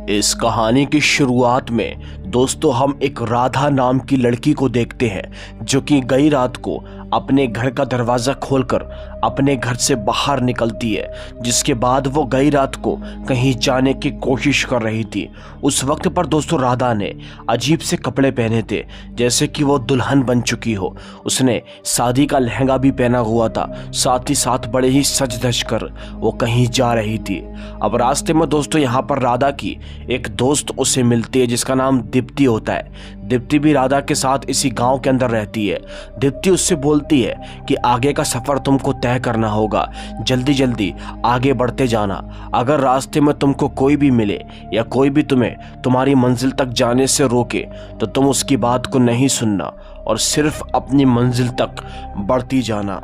इस कहानी की शुरुआत में दोस्तों हम एक राधा नाम की लड़की को देखते हैं जो कि गई रात को अपने घर का दरवाज़ा खोलकर अपने घर से बाहर निकलती है, जिसके बाद वो गई रात को कहीं जाने की कोशिश कर रही थी। उस वक्त पर दोस्तों राधा ने अजीब से कपड़े पहने थे, जैसे कि वो दुल्हन बन चुकी हो। उसने शादी का लहंगा भी पहना हुआ था, साथ ही साथ बड़े ही सज धज कर वो कहीं जा रही थी। अब रास्ते में दोस्तों यहाँ पर राधा की एक दोस्त उसे मिलती है जिसका नाम दीप्ति होता है। दीप्ति भी राधा के साथ इसी गांव के अंदर रहती है। दीप्ति उससे बोलती है कि आगे का सफ़र तुमको तय करना होगा, जल्दी जल्दी आगे बढ़ते जाना। अगर रास्ते में तुमको कोई भी मिले या कोई भी तुम्हें तुम्हारी मंजिल तक जाने से रोके तो तुम उसकी बात को नहीं सुनना और सिर्फ अपनी मंजिल तक बढ़ती जाना।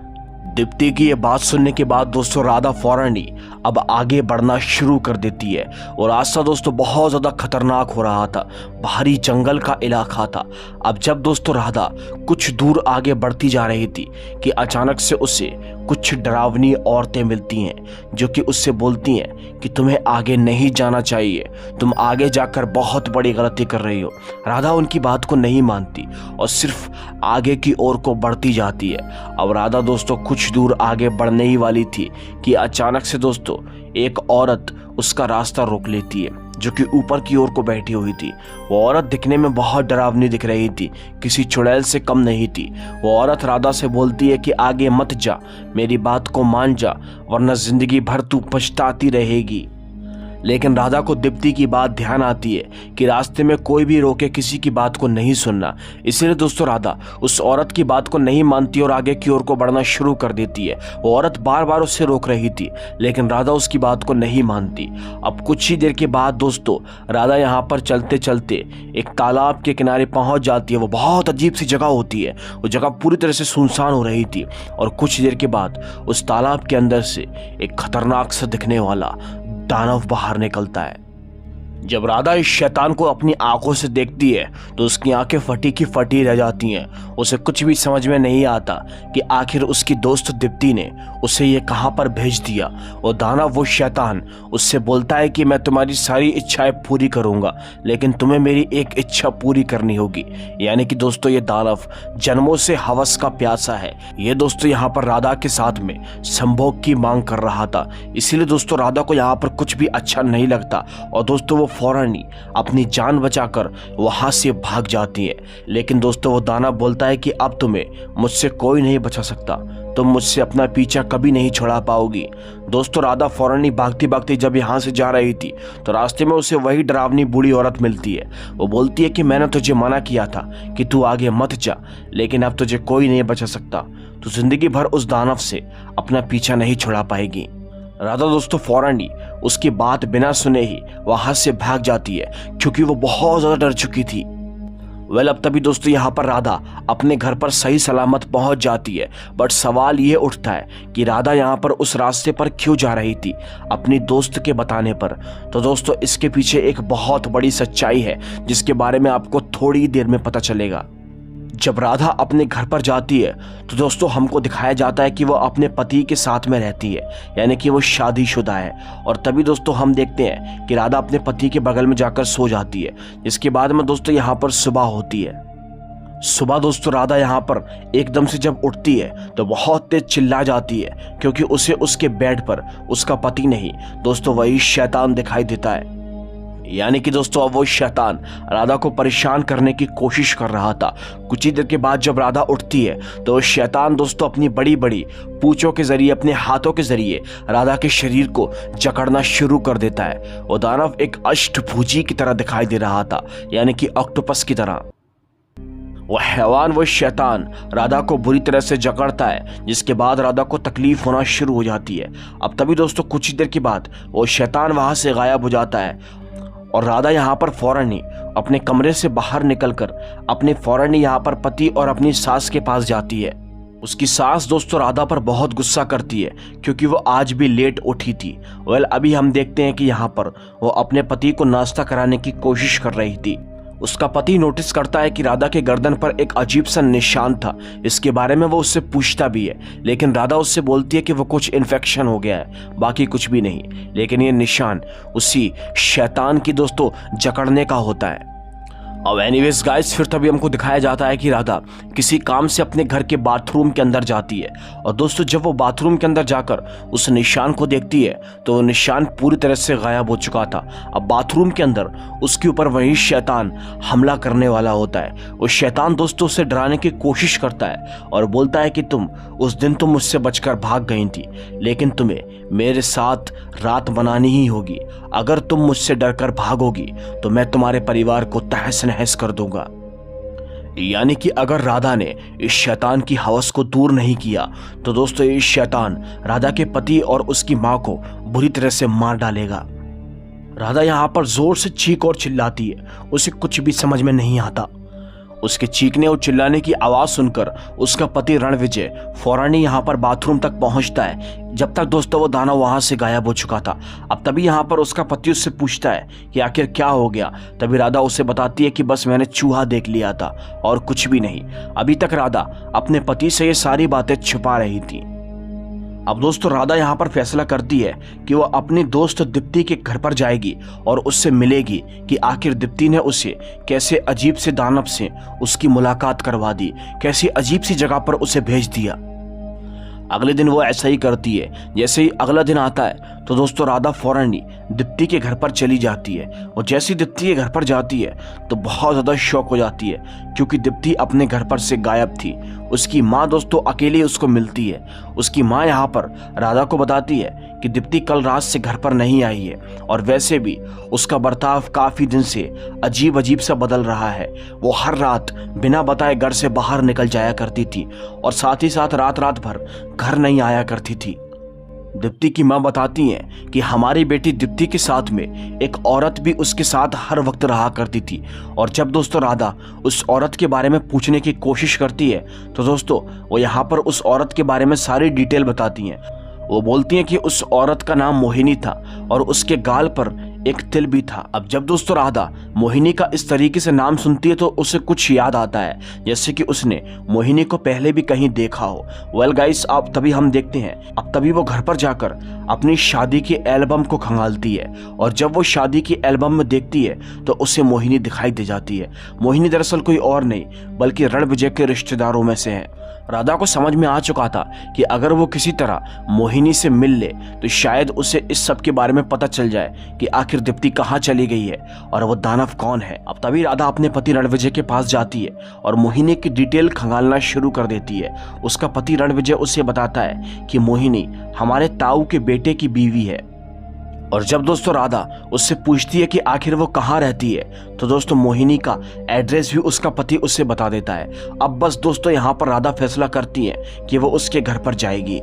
दीप्ति की ये बात सुनने के बाद दोस्तों राधा फौरन ही अब आगे बढ़ना शुरू कर देती है और रास्ता दोस्तों बहुत ज़्यादा खतरनाक हो रहा था, बाहरी जंगल का इलाका था। अब जब दोस्तों राधा कुछ दूर आगे बढ़ती जा रही थी कि अचानक से उसे कुछ डरावनी औरतें मिलती हैं जो कि उससे बोलती हैं कि तुम्हें आगे नहीं जाना चाहिए, तुम आगे जाकर बहुत बड़ी गलती कर रही हो। राधा उनकी बात को नहीं मानती और सिर्फ आगे की ओर को बढ़ती जाती है। अब राधा दोस्तों कुछ दूर आगे बढ़ने ही वाली थी कि अचानक से दोस्तों एक औरत उसका रास्ता रोक लेती है जो कि ऊपर की ओर को बैठी हुई थी। वो औरत दिखने में बहुत डरावनी दिख रही थी, किसी चुड़ैल से कम नहीं थी। वो औरत राधा से बोलती है कि आगे मत जा, मेरी बात को मान जा, वरना जिंदगी भर तू पछताती रहेगी। लेकिन राधा को दीप्ति की बात ध्यान आती है कि रास्ते में कोई भी रोके किसी की बात को नहीं सुनना। इसीलिए दोस्तों राधा उस औरत की बात को नहीं मानती और आगे की ओर को बढ़ना शुरू कर देती है। वो औरत बार बार उससे रोक रही थी लेकिन राधा उसकी बात को नहीं मानती। अब कुछ ही देर के बाद दोस्तों राधा यहाँ पर चलते चलते एक तालाब के किनारे पहुँच जाती है। वो बहुत अजीब सी जगह होती है, वो जगह पूरी तरह से सुनसान हो रही थी और कुछ देर के बाद उस तालाब के अंदर से एक खतरनाक सा दिखने वाला दानव बाहर निकलता है। जब राधा इस शैतान को अपनी आंखों से देखती है तो उसकी आंखें फटी की फटी रह जाती हैं। उसे कुछ भी समझ में नहीं आता कि आखिर उसकी दोस्त दीप्ति ने उसे ये कहां पर भेज दिया। वो दानव, वो शैतान उससे बोलता है कि मैं तुम्हारी सारी इच्छाएं पूरी करूंगा लेकिन तुम्हें मेरी एक इच्छा पूरी करनी होगी। यानी कि दोस्तों ये दानव जन्मों से हवस का प्यासा है। ये दोस्तों यहाँ पर राधा के साथ में संभोग की मांग कर रहा था। इसीलिए दोस्तों राधा को यहाँ पर कुछ भी अच्छा नहीं लगता और दोस्तों वो फौरन ही अपनी जान बचाकर वहां से भाग जाती है। लेकिन दोस्तों वो दानव बोलता है कि अब तुम्हें मुझसे कोई नहीं बचा सकता, तुम मुझसे अपना पीछा कभी नहीं छुड़ा पाओगी। दोस्तों राधा फौरन ही भागती भागती जब यहाँ से जा रही थी तो रास्ते में उसे वही डरावनी बूढ़ी औरत मिलती है। वो बोलती है कि मैंने तुझे मना किया था कि तू आगे मत जा, लेकिन अब तुझे कोई नहीं बचा सकता, तू जिंदगी भर उस दानव से अपना पीछा नहीं छुड़ा पाएगी। राधा दोस्तों फौरन ही उसकी बात बिना सुने ही वहां से भाग जाती है क्योंकि वो बहुत ज्यादा डर चुकी थी। अब तभी दोस्तों यहाँ पर राधा अपने घर पर सही सलामत पहुंच जाती है। बट सवाल ये उठता है कि राधा यहाँ पर उस रास्ते पर क्यों जा रही थी अपनी दोस्त के बताने पर। तो दोस्तों इसके पीछे एक बहुत बड़ी सच्चाई है जिसके बारे में आपको थोड़ी देर में पता चलेगा। जब राधा अपने घर पर जाती है तो दोस्तों हमको दिखाया जाता है कि वो अपने पति के साथ में रहती है, यानी कि वो शादीशुदा है। और तभी दोस्तों हम देखते हैं कि राधा अपने पति के बगल में जाकर सो जाती है। इसके बाद में दोस्तों यहाँ पर सुबह होती है। सुबह दोस्तों राधा यहाँ पर एकदम से जब उठती है तो बहुत तेज चिल्ला जाती है क्योंकि उसे उसके बेड पर उसका पति नहीं दोस्तों वही शैतान दिखाई देता है। यानी कि दोस्तों अब वो शैतान राधा को परेशान करने की कोशिश कर रहा था। कुछ ही देर के बाद जब राधा उठती है तो शैतान दोस्तों अपनी बड़ी बड़ी पूंछों के जरिए, अपने हाथों के जरिए राधा के शरीर को जकड़ना शुरू कर देता है। वो दानव एक अष्टभुजी की तरह दिखाई दे रहा था, यानी कि ऑक्टोपस की तरह। वो हैवान, वो शैतान राधा को बुरी तरह से जकड़ता है, जिसके बाद राधा को तकलीफ होना शुरू हो जाती है। अब तभी दोस्तों कुछ ही देर के बाद वो शैतान वहां से गायब हो जाता है और राधा यहाँ पर फौरन ही अपने कमरे से बाहर निकलकर अपने फौरन ही यहाँ पर पति और अपनी सास के पास जाती है। उसकी सास दोस्तों राधा पर बहुत गुस्सा करती है क्योंकि वो आज भी लेट उठी थी। अभी हम देखते हैं कि यहाँ पर वो अपने पति को नाश्ता कराने की कोशिश कर रही थी। उसका पति नोटिस करता है कि राधा के गर्दन पर एक अजीब सा निशान था। इसके बारे में वो उससे पूछता भी है, लेकिन राधा उससे बोलती है कि वो कुछ इन्फेक्शन हो गया है, बाकी कुछ भी नहीं। लेकिन ये निशान उसी शैतान की दोस्तों जकड़ने का होता है। अब एनीवेज गाइस, फिर तभी हमको दिखाया जाता है कि राधा किसी काम से अपने घर के बाथरूम के अंदर जाती है। और दोस्तों जब वो बाथरूम के अंदर जाकर उस निशान को देखती है तो वो निशान पूरी तरह से गायब हो चुका था। अब बाथरूम के अंदर उसके ऊपर वही शैतान हमला करने वाला होता है। वो शैतान दोस्तों उसे डराने की कोशिश करता है और बोलता है कि उस दिन तुम मुझसे बचकर भाग गई थी, लेकिन तुम्हें मेरे साथ रात बनानी ही होगी। अगर तुम मुझसे डरकर भागोगी तो मैं तुम्हारे परिवार को तहस नहस कर दूंगा। यानी कि अगर राधा ने इस शैतान की हवस को दूर नहीं किया तो दोस्तों इस शैतान राधा के पति और उसकी मां को बुरी तरह से मार डालेगा। राधा यहाँ पर जोर से चीख और चिल्लाती है, उसे कुछ भी समझ में नहीं आता। उसके चीखने और चिल्लाने की आवाज सुनकर उसका पति रणविजय फौरन ही यहाँ पर बाथरूम तक पहुंचता है। जब तक दोस्तों वो दानव वहां से गायब हो चुका था। अब तभी यहाँ पर उसका पति उससे पूछता है कि आखिर क्या हो गया। तभी राधा उसे बताती है कि बस मैंने चूहा देख लिया था और कुछ भी नहीं। अभी तक राधा अपने पति से ये सारी बातें छुपा रही थी। अब दोस्तों राधा यहाँ पर फैसला करती है कि वो अपनी दोस्त दीप्ति के घर पर जाएगी और उससे मिलेगी कि आखिर दीप्ति ने उसे कैसे अजीब से दानव से उसकी मुलाकात करवा दी, कैसी अजीब सी जगह पर उसे भेज दिया। अगले दिन वो ऐसा ही करती है। जैसे ही अगला दिन आता है तो दोस्तों राधा फौरन ही दीप्ति के घर पर चली जाती है। और जैसी दीप्ति के घर पर जाती है तो बहुत ज़्यादा शौक हो जाती है, क्योंकि दीप्ति अपने घर पर से गायब थी। उसकी माँ दोस्तों अकेले उसको मिलती है। उसकी माँ यहाँ पर राधा को बताती है कि दीप्ति कल रात से घर पर नहीं आई है और वैसे भी उसका बर्ताव काफ़ी दिन से अजीब अजीब सा बदल रहा है। वो हर रात बिना बताए घर से बाहर निकल जाया करती थी और साथ ही साथ रात रात भर घर नहीं आया करती थी। दीप्ति की माँ बताती हैं कि हमारी बेटी दीप्ति के साथ में एक औरत भी उसके साथ हर वक्त रहा करती थी। और जब दोस्तों राधा उस औरत के बारे में पूछने की कोशिश करती है तो दोस्तों वो यहाँ पर उस औरत के बारे में सारी डिटेल बताती हैं। वो बोलती हैं कि उस औरत का नाम मोहिनी था और उसके गाल पर एक तिल भी था। अब जब दोस्तों राधा मोहिनी का इस तरीके से नाम सुनती है तो उसे कुछ याद आता है, जैसे कि उसने मोहिनी को पहले भी कहीं देखा हो। वेल गाइस, अब तभी हम देखते हैं, अब तभी वो घर पर जाकर अपनी शादी की एल्बम को खंगालती है और जब वो शादी की एल्बम में देखती है तो उसे मोहिनी दिखाई दे जाती है। मोहिनी दरअसल कोई और नहीं बल्कि रणविजय के रिश्तेदारों में से है। राधा को समझ में आ चुका था कि अगर वो किसी तरह मोहिनी से मिल ले तो शायद उसे इस सब के बारे में पता चल जाए कि आखिर दीप्ति कहाँ चली गई है और वो दानव कौन है। अब तभी राधा अपने पति रणविजय के पास जाती है और मोहिनी की डिटेल खंगालना शुरू कर देती है। उसका पति रणविजय उसे बताता है कि मोहिनी हमारे ताऊ के बेटे की बीवी है। और जब दोस्तों राधा उससे पूछती है कि आखिर वो कहाँ रहती है तो दोस्तों मोहिनी का एड्रेस भी उसका पति उससे बता देता है। अब बस दोस्तों यहाँ पर राधा फैसला करती है कि वो उसके घर पर जाएगी।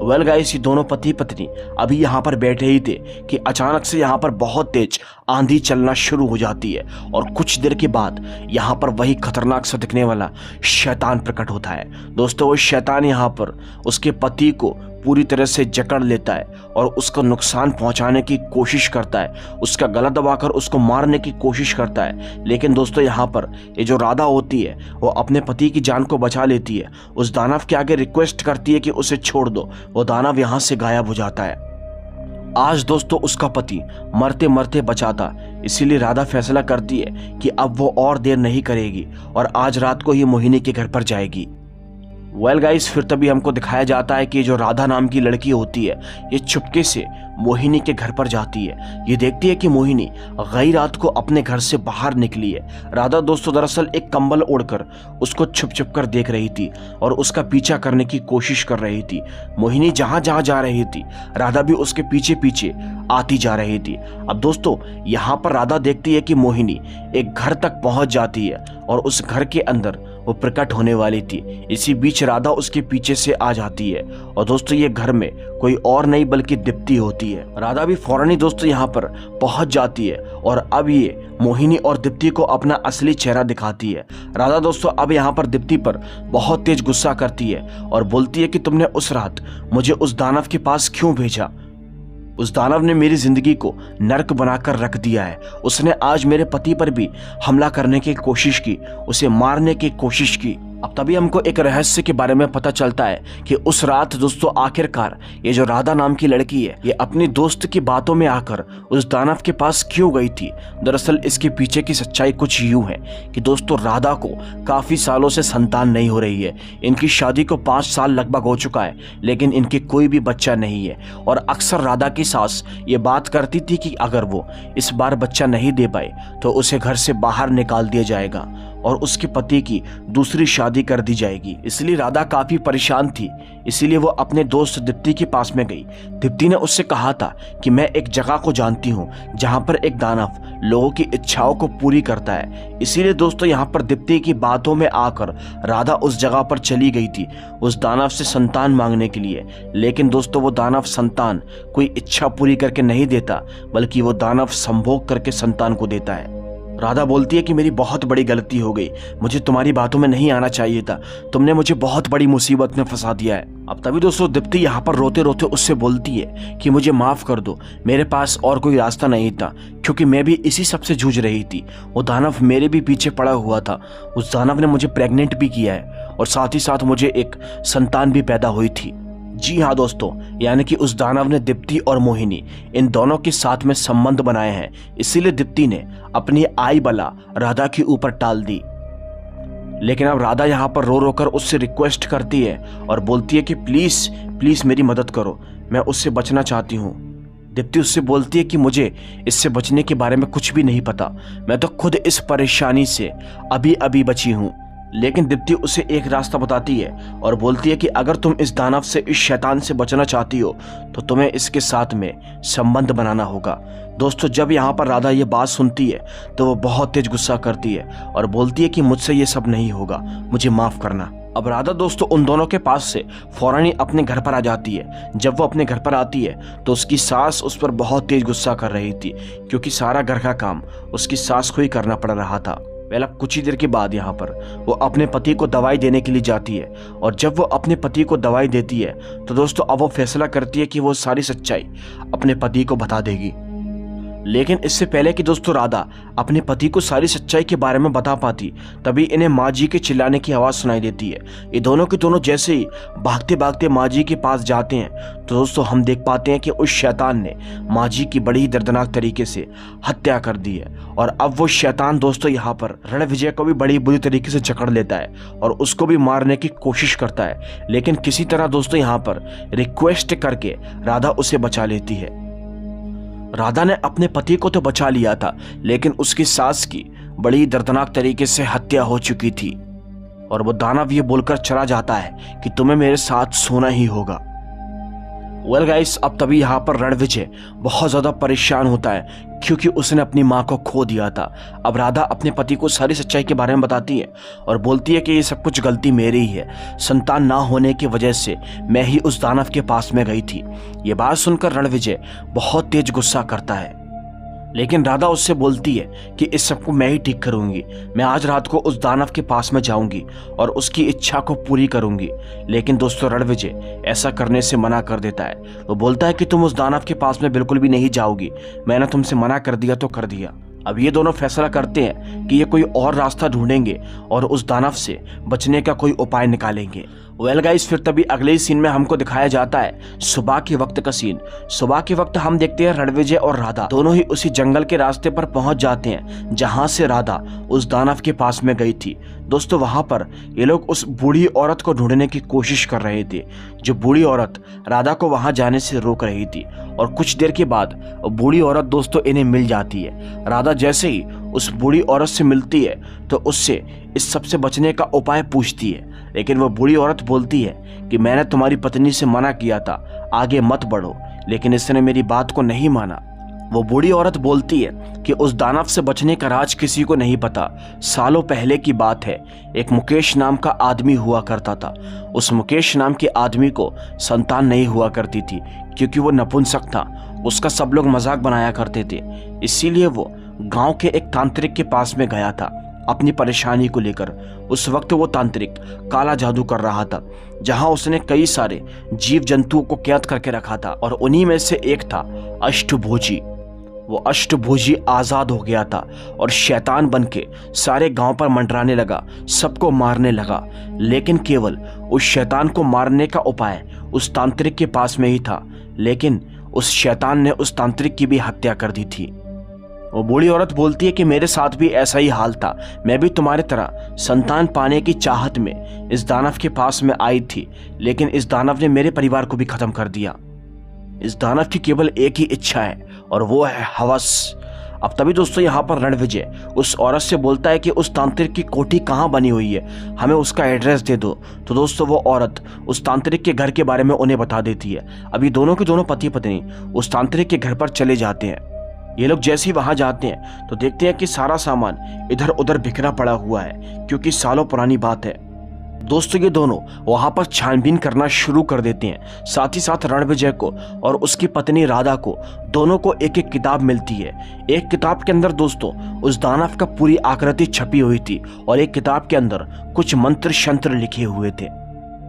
वेल गाइस, ये दोनों पति पत्नी अभी यहाँ पर बैठे ही थे कि अचानक से यहाँ पर बहुत तेज आंधी चलना शुरू हो जाती है और कुछ देर के बाद यहाँ पर वही खतरनाक सा दिखने वाला शैतान प्रकट होता है। दोस्तों वो शैतान यहाँ पर उसके पति को पूरी तरह से जकड़ लेता है और उसको नुकसान पहुंचाने की कोशिश करता है, उसका गला दबाकर उसको मारने की कोशिश करता है। लेकिन दोस्तों यहाँ पर ये जो राधा होती है वो अपने पति की जान को बचा लेती है। उस दानव के आगे रिक्वेस्ट करती है कि उसे छोड़ दो। वो दानव यहाँ से गायब हो जाता है। आज दोस्तों उसका पति मरते मरते बचा था, इसीलिए राधा फैसला करती है कि अब वो और देर नहीं करेगी और आज रात को ही मोहिनी के घर पर जाएगी। वेल गाइस, फिर तभी हमको दिखाया जाता है कि जो राधा नाम की लड़की होती है ये चुपके से मोहिनी के घर पर जाती है। ये देखती है कि मोहिनी गई रात को अपने घर से बाहर निकली है। राधा दोस्तों दरअसल एक कंबल ओढ़कर उसको छुप छुप कर देख रही थी और उसका पीछा करने की कोशिश कर रही थी। मोहिनी जहां जहां जा रही थी राधा भी उसके पीछे पीछे आती जा रही थी। अब दोस्तों यहाँ पर राधा देखती है कि मोहिनी एक घर तक पहुंच जाती है और उस घर के अंदर वो प्रकट होने वाली थी। इसी बीच राधा उसके पीछे से आ जाती है और दोस्तों ये घर में कोई और नहीं बल्कि दीप्ति होती है। राधा भी फौरन ही दोस्तों यहाँ पर पहुंच जाती है और अब ये मोहिनी और दीप्ति को अपना असली चेहरा दिखाती है। राधा दोस्तों अब यहाँ पर दीप्ति पर बहुत तेज गुस्सा करती है और बोलती है कि तुमने उस रात मुझे उस दानव के पास क्यों भेजा। उस दानव ने मेरी जिंदगी को नर्क बनाकर रख दिया है। उसने आज मेरे पति पर भी हमला करने की कोशिश की, उसे मारने की कोशिश की। अब तभी हमको एक रहस्य के बारे में पता चलता है कि उस रात दोस्तों आखिरकार ये जो राधा नाम की लड़की है ये अपनी दोस्त की बातों में आकर उस दानव के पास क्यों गई थी। दरअसल इसके पीछे की सच्चाई कुछ यूं है कि दोस्तों राधा को काफी सालों से संतान नहीं हो रही है। इनकी शादी को 5 साल लगभग हो चुका है, लेकिन इनके कोई भी बच्चा नहीं है। और अक्सर राधा की सास ये बात करती थी कि अगर वो इस बार बच्चा नहीं दे पाए तो उसे घर से बाहर निकाल दिया जाएगा और उसके पति की दूसरी शादी कर दी जाएगी। इसलिए राधा काफी परेशान थी, इसीलिए वो अपने दोस्त दीप्ति के पास में गई। दीप्ति ने उससे कहा था कि मैं एक जगह को जानती हूँ जहाँ पर एक दानव लोगों की इच्छाओं को पूरी करता है। इसीलिए दोस्तों यहाँ पर दीप्ति की बातों में आकर राधा उस जगह पर चली गई थी उस दानव से संतान मांगने के लिए। लेकिन दोस्तों वो दानव संतान कोई इच्छा पूरी करके नहीं देता, बल्कि वो दानव संभोग करके संतान को देता है। राधा बोलती है कि मेरी बहुत बड़ी गलती हो गई, मुझे तुम्हारी बातों में नहीं आना चाहिए था, तुमने मुझे बहुत बड़ी मुसीबत में फंसा दिया है। अब तभी दोस्तों दीप्ति यहाँ पर रोते रोते उससे बोलती है कि मुझे माफ कर दो, मेरे पास और कोई रास्ता नहीं था, क्योंकि मैं भी इसी सब से जूझ रही थी। वो दानव मेरे भी पीछे पड़ा हुआ था, उस दानव ने मुझे प्रेग्नेंट भी किया है और साथ ही साथ मुझे एक संतान भी पैदा हुई थी। जी हाँ दोस्तों, यानी कि उस दानव ने दीप्ति और मोहिनी इन दोनों के साथ में संबंध बनाए हैं। इसीलिए दीप्ति ने अपनी आई बला राधा के ऊपर टाल दी। लेकिन अब राधा यहाँ पर रो रो कर उससे रिक्वेस्ट करती है और बोलती है कि प्लीज प्लीज मेरी मदद करो, मैं उससे बचना चाहती हूँ। दीप्ति उससे बोलती है कि मुझे इससे बचने के बारे में कुछ भी नहीं पता, मैं तो खुद इस परेशानी से अभी अभी बची हूँ। लेकिन दीप्ति उसे एक रास्ता बताती है और बोलती है कि अगर तुम इस दानव से, इस शैतान से बचना चाहती हो तो तुम्हें इसके साथ में संबंध बनाना होगा। दोस्तों जब यहाँ पर राधा ये बात सुनती है तो वो बहुत तेज गुस्सा करती है और बोलती है कि मुझसे ये सब नहीं होगा, मुझे माफ करना। अब राधा दोस्तों उन दोनों के पास से फौरन ही अपने घर पर आ जाती है। जब वो अपने घर पर आती है तो उसकी सास उस पर बहुत तेज गुस्सा कर रही थी, क्योंकि सारा घर का काम उसकी सास को ही करना पड़ रहा था। पहला कुछ ही देर के बाद यहाँ पर वो अपने पति को दवाई देने के लिए जाती है और जब वो अपने पति को दवाई देती है तो दोस्तों अब वो फैसला करती है कि वो सारी सच्चाई अपने पति को बता देगी। लेकिन इससे पहले कि दोस्तों राधा अपने पति को सारी सच्चाई के बारे में बता पाती, तभी इन्हें माँ जी के चिल्लाने की आवाज़ सुनाई देती है। ये दोनों के दोनों जैसे ही भागते भागते माँ जी के पास जाते हैं तो दोस्तों हम देख पाते हैं कि उस शैतान ने माँ जी की बड़ी ही दर्दनाक तरीके से हत्या कर दी है। और अब वो शैतान दोस्तों यहाँ पर रणविजय को भी बड़ी बुरी तरीके से जकड़ लेता है और उसको भी मारने की कोशिश करता है। लेकिन किसी तरह दोस्तों यहाँ पर रिक्वेस्ट करके राधा उसे बचा लेती है। राधा ने अपने पति को तो बचा लिया था, लेकिन उसकी सास की बड़ी दर्दनाक तरीके से हत्या हो चुकी थी और वो दानव ये बोलकर चला जाता है कि तुम्हें मेरे साथ सोना ही होगा। वेल गाइस, अब तभी यहाँ पर रणविजय बहुत ज़्यादा परेशान होता है क्योंकि उसने अपनी माँ को खो दिया था। अब राधा अपने पति को सारी सच्चाई के बारे में बताती है और बोलती है कि ये सब कुछ गलती मेरी ही है, संतान ना होने की वजह से मैं ही उस दानव के पास में गई थी। ये बात सुनकर रणविजय बहुत तेज गुस्सा करता है, लेकिन राधा उससे बोलती है कि इस सबको मैं ही ठीक करूंगी, मैं आज रात को उस दानव के पास में जाऊंगी और उसकी इच्छा को पूरी करूंगी। लेकिन दोस्तों रणविजय ऐसा करने से मना कर देता है। वो बोलता है कि तुम उस दानव के पास में बिल्कुल भी नहीं जाओगी, मैंने तुमसे मना कर दिया तो कर दिया। अब ये दोनों फैसला करते हैं कि ये कोई और रास्ता ढूंढेंगे और उस दानव से बचने का कोई उपाय निकालेंगे। वेल गाइस, फिर तभी अगले ही सीन में हमको दिखाया जाता है सुबह के वक्त का सीन। सुबह के वक्त हम देखते हैं रणविजय और राधा दोनों ही उसी जंगल के रास्ते पर पहुंच जाते हैं जहां से राधा उस दानव के पास में गई थी। दोस्तों वहां पर ये लोग उस बूढ़ी औरत को ढूंढने की कोशिश कर रहे थे, जो बूढ़ी औरत राधा को वहां जाने से रोक रही थी। और कुछ देर के बाद बूढ़ी औरत दोस्तों इन्हें मिल जाती है। राधा जैसे ही उस बूढ़ी औरत से मिलती है तो उससे इस सब से बचने का उपाय पूछती है, लेकिन वो बूढ़ी औरत बोलती है कि मैंने तुम्हारी पत्नी से मना किया था, आगे मत बढ़ो, लेकिन इसने मेरी बात को नहीं माना। वो बूढ़ी औरत बोलती है कि उस दानव से बचने का राज किसी को नहीं पता। सालों पहले की बात है, एक मुकेश नाम का आदमी हुआ करता था। उस मुकेश नाम के आदमी को संतान नहीं हुआ करती थी क्योंकि वो नपुंसक था। उसका सब लोग मजाक बनाया करते थे, इसीलिए वो गांव के एक तांत्रिक के पास में गया था अपनी परेशानी को लेकर। उस वक्त वो तांत्रिक काला जादू कर रहा था, जहां उसने कई सारे जीव जंतुओं को कैद करके रखा था और उन्हीं में से एक था अष्टभुजी। वो अष्टभुजी आजाद हो गया था और शैतान बनके सारे गांव पर मंडराने लगा, सबको मारने लगा। लेकिन केवल उस शैतान को मारने का उपाय उस तांत्रिक के पास में ही था, लेकिन उस शैतान ने उस तांत्रिक की भी हत्या कर दी थी। वो बूढ़ी औरत बोलती है कि मेरे साथ भी ऐसा ही हाल था, मैं भी तुम्हारी तरह संतान पाने की चाहत में इस दानव के पास में आई थी, लेकिन इस दानव ने मेरे परिवार को भी खत्म कर दिया। इस दानव की केवल एक ही इच्छा है और वो है हवस। अब तभी दोस्तों यहाँ पर रणविजय उस औरत से बोलता है कि उस तांत्रिक की कोठी कहाँ बनी हुई है, हमें उसका एड्रेस दे दो। तो दोस्तों वो औरत उस तांत्रिक के घर के बारे में उन्हें बता देती है। अभी दोनों के दोनों पति पत्नी उस तांत्रिक के घर पर चले जाते हैं। ये लोग जैसे ही वहां जाते हैं तो देखते हैं कि सारा सामान इधर उधर बिखरा पड़ा हुआ है, क्योंकि सालों पुरानी बात है। दोस्तों ये दोनों वहां पर छानबीन करना शुरू कर देते हैं। साथ ही साथ रणविजय को और उसकी पत्नी राधा को दोनों को एक एक किताब मिलती है। एक किताब के अंदर दोस्तों उस दानव का पूरी आकृति छपी हुई थी और एक किताब के अंदर कुछ मंत्र शंत्र लिखे हुए थे।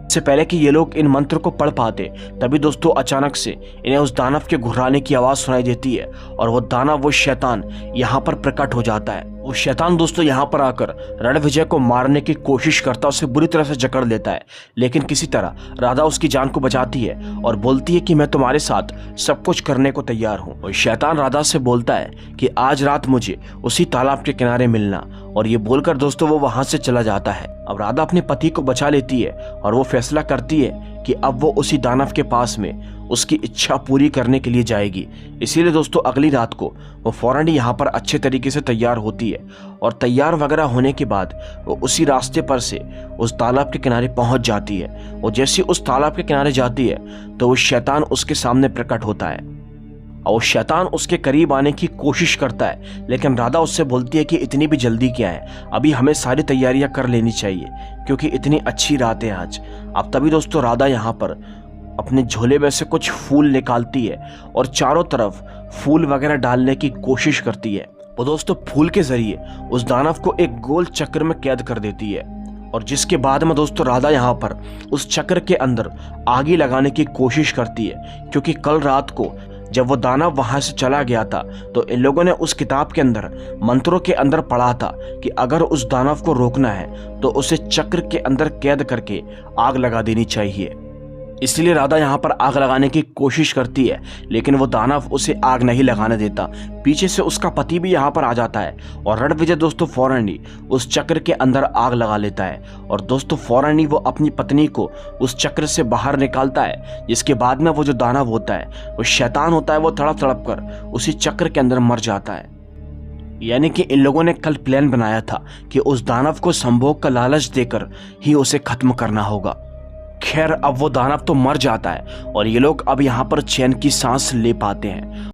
इससे पहले कि ये लोग इन मंत्र को पढ़ पाते तभी दोस्तों अचानक से इन्हें उस दानव के घुर्राने की आवाज सुनाई देती है और वो दानव, वो शैतान यहाँ पर प्रकट हो जाता है। वो शैतान दोस्तों यहाँ पर आकर रणविजय को मारने की कोशिश करता है, उसे बुरी तरह से जकड़ लेता है, लेकिन किसी तरह राधा उसकी जान को बचाती है और बोलती है कि मैं तुम्हारे साथ सब कुछ करने को तैयार हूँ। और शैतान राधा से बोलता है कि आज रात मुझे उसी तालाब के किनारे मिलना, और ये बोलकर दोस्तों वो वहां से चला जाता है। अब राधा अपने पति को बचा लेती है और वो फैसला करती है कि अब वो उसी दानव के पास में उसकी इच्छा पूरी करने के लिए जाएगी। इसीलिए दोस्तों अगली रात को वो फौरन ही यहाँ पर अच्छे तरीके से तैयार होती है और तैयार वगैरह होने के बाद वो उसी रास्ते पर से उस तालाब के किनारे पहुंच जाती है। और जैसे उस तालाब के किनारे जाती है तो वो शैतान उसके सामने प्रकट होता है और वो शैतान उसके करीब आने की कोशिश करता है, लेकिन राधा उससे बोलती है कि इतनी भी जल्दी क्या है, अभी हमें सारी तैयारियां कर लेनी चाहिए क्योंकि इतनी अच्छी रात है आज। अब तभी दोस्तों राधा यहाँ पर अपने झोले में से कुछ फूल निकालती है और चारों तरफ फूल वगैरह डालने की कोशिश करती है। वो दोस्तों फूल के जरिए उस दानव को एक गोल चक्र में कैद कर देती है और जिसके बाद में दोस्तों राधा यहाँ पर उस चक्र के अंदर आगी लगाने की कोशिश करती है, क्योंकि कल रात को जब वो दानव वहां से चला गया था तो इन लोगों ने उस किताब के अंदर मंत्रों के अंदर पढ़ा था कि अगर उस दानव को रोकना है तो उसे चक्र के अंदर कैद करके आग लगा देनी चाहिए। इसलिए राधा यहाँ पर आग लगाने की कोशिश करती है, लेकिन वो दानव उसे आग नहीं लगाने देता। पीछे से उसका पति भी यहाँ पर आ जाता है और रणविजय दोस्तों फौरन ही उस चक्र के अंदर आग लगा लेता है और दोस्तों फौरन ही वो अपनी पत्नी को उस चक्र से बाहर निकालता है। जिसके बाद में वो जो दानव होता है, वो शैतान होता है, वो तड़प तड़प कर उसी चक्र के अंदर मर जाता है। यानी कि इन लोगों ने कल प्लान बनाया था कि उस दानव को संभोग का लालच देकर ही उसे खत्म करना होगा। खैर अब वो दानव तो मर जाता है और ये लोग अब यहाँ पर चैन की सांस ले पाते हैं।